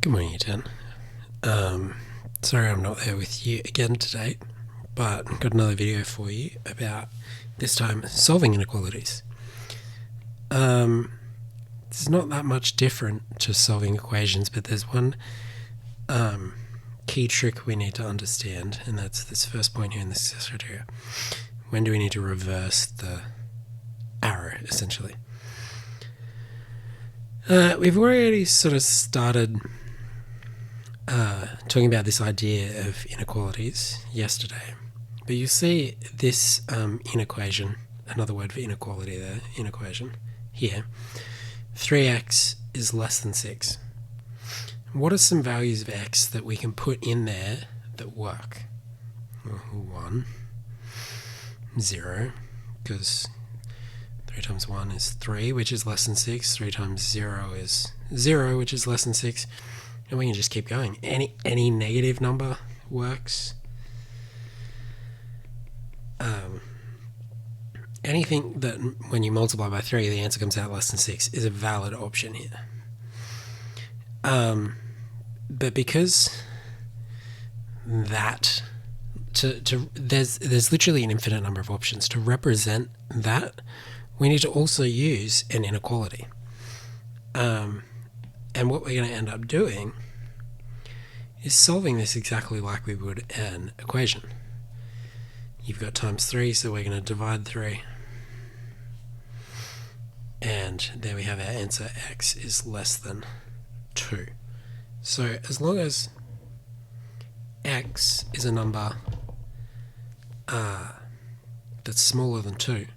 Good morning, Ethan. Sorry I'm not there with you again today, but I've got another video for you about, this time, solving inequalities. It's not that much different to solving equations, but there's one key trick we need to understand, and that's this first point here in this criteria. When do we need to reverse the arrow, essentially? We've already sort of started talking about this idea of inequalities yesterday, but you see this inequation, another word for inequality there, inequation, here, 3x is less than 6. What are some values of x that we can put in there that work? 1, 0, because 3 times 1 is 3, which is less than 6. 3 times 0 is 0, which is less than 6. And we can just keep going. Any negative number works. Anything that when you multiply by 3, the answer comes out less than 6 is a valid option here. But because that there's literally an infinite number of options to represent that, we need to also use an inequality. And what we're going to end up doing is solving this exactly like we would an equation. You've got times 3, so we're going to divide 3. And there we have our answer, x is less than 2. So as long as x is a number that's smaller than 2,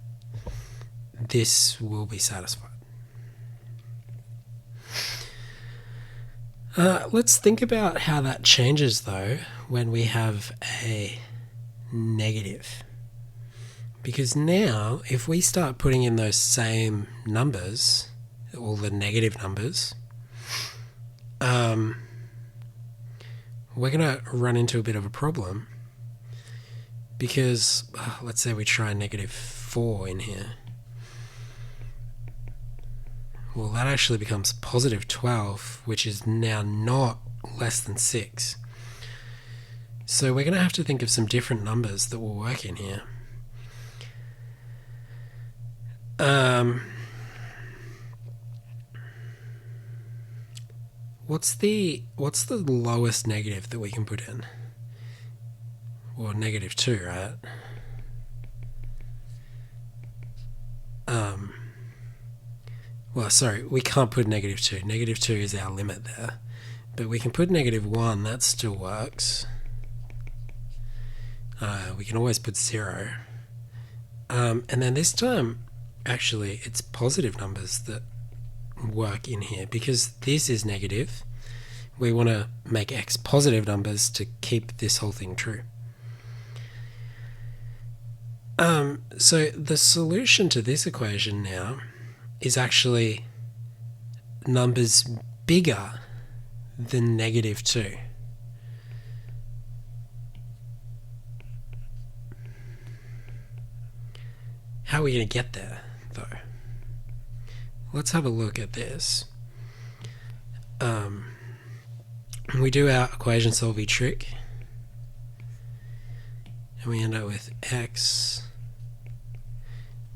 this will be satisfied. Let's think about how that changes, though, when we have a negative. Because now, if we start putting in those same numbers, all the negative numbers, we're going to run into a bit of a problem. Because, let's say we try -4 in here. Well, that actually becomes positive 12, which is now not less than 6. So we're going to have to think of some different numbers that will work in here. What's the lowest negative that we can put in? Well, -2, right? Well, sorry, we can't put -2. -2 is our limit there. But we can put -1, that still works. We can always put 0. And then this time, actually, it's positive numbers that work in here. Because this is negative, we want to make x positive numbers to keep this whole thing true. So the solution to this equation now is actually numbers bigger than -2. How are we going to get there, though? Let's have a look at this. We do our equation solving trick, and we end up with x.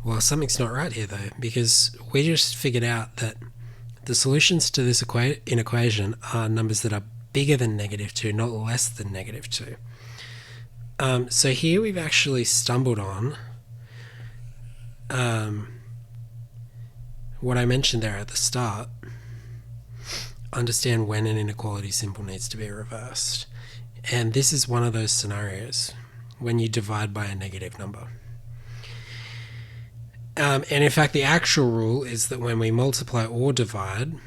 Well, something's not right here, though, because we just figured out that the solutions to this inequation are numbers that are bigger than -2, not less than -2. So here we've actually stumbled on what I mentioned there at the start. Understand when an inequality symbol needs to be reversed. And this is one of those scenarios when you divide by a negative number. And in fact, the actual rule is that when we multiply or divide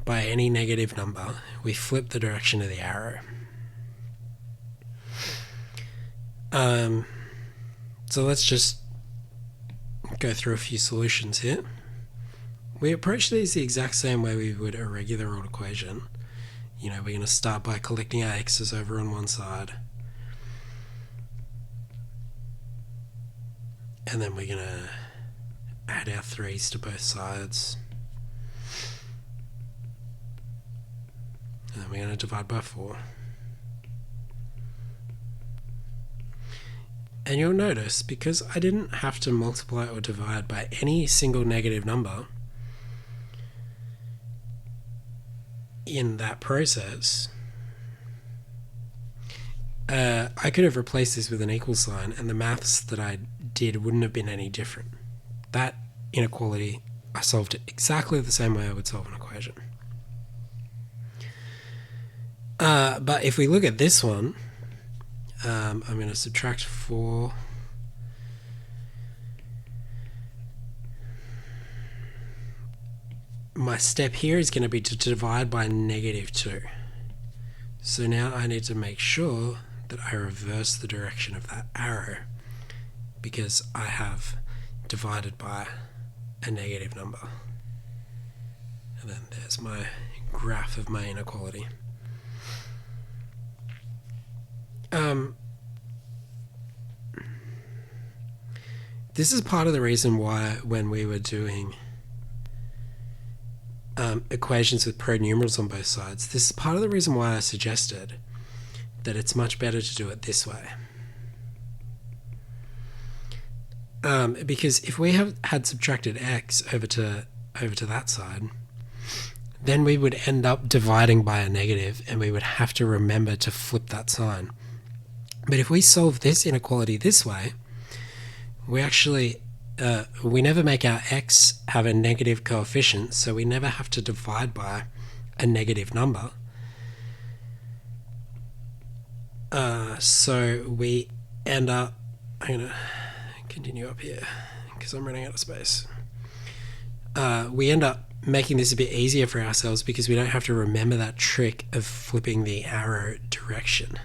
by any negative number, we flip the direction of the arrow. So let's just go through a few solutions here. We approach these the exact same way we would a regular old equation. You know, we're going to start by collecting our x's over on one side. And then we're going to add our 3's to both sides. And then we're going to divide by 4. And you'll notice, because I didn't have to multiply or divide by any single negative number in that process, I could have replaced this with an equal sign and the maths that I did wouldn't have been any different. That inequality, I solved it exactly the same way I would solve an equation. But if we look at this one, I'm going to subtract 4. My step here is going to be to divide by -2. So now I need to make sure that I reverse the direction of that arrow, because I have divided by a negative number. And then there's my graph of my inequality. This is part of the reason why when we were doing equations with pronumerals on both sides, this is part of the reason why I suggested that it's much better to do it this way. Because if we had subtracted x over to that side, then we would end up dividing by a negative and we would have to remember to flip that sign. But if we solve this inequality this way, we actually we never make our x have a negative coefficient, so we never have to divide by a negative number. So we end up, I'm going to continue up here because I'm running out of space. We end up making this a bit easier for ourselves because we don't have to remember that trick of flipping the arrow direction.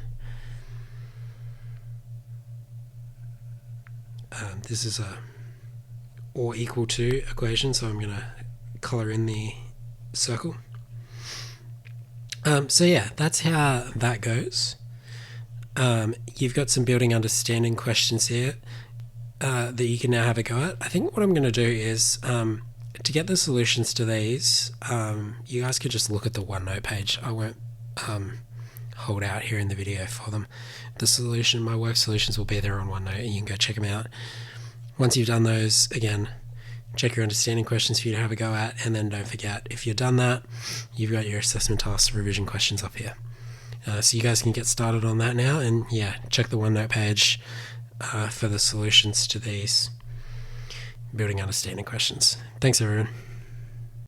This is a or equal to equation, so I'm going to color in the circle. So yeah, that's how that goes. You've got some building understanding questions here that you can now have a go at. I think what I'm going to do is to get the solutions to these, you guys could just look at the OneNote page. I won't hold out here in the video for them. The solution, my work solutions will be there on OneNote and you can go check them out. Once you've done those, again, check your understanding questions for you to have a go at, and then don't forget, if you've done that, you've got your assessment tasks revision questions up here. So you guys can get started on that now, and yeah, check the OneNote page for the solutions to these building understanding questions. Thanks everyone.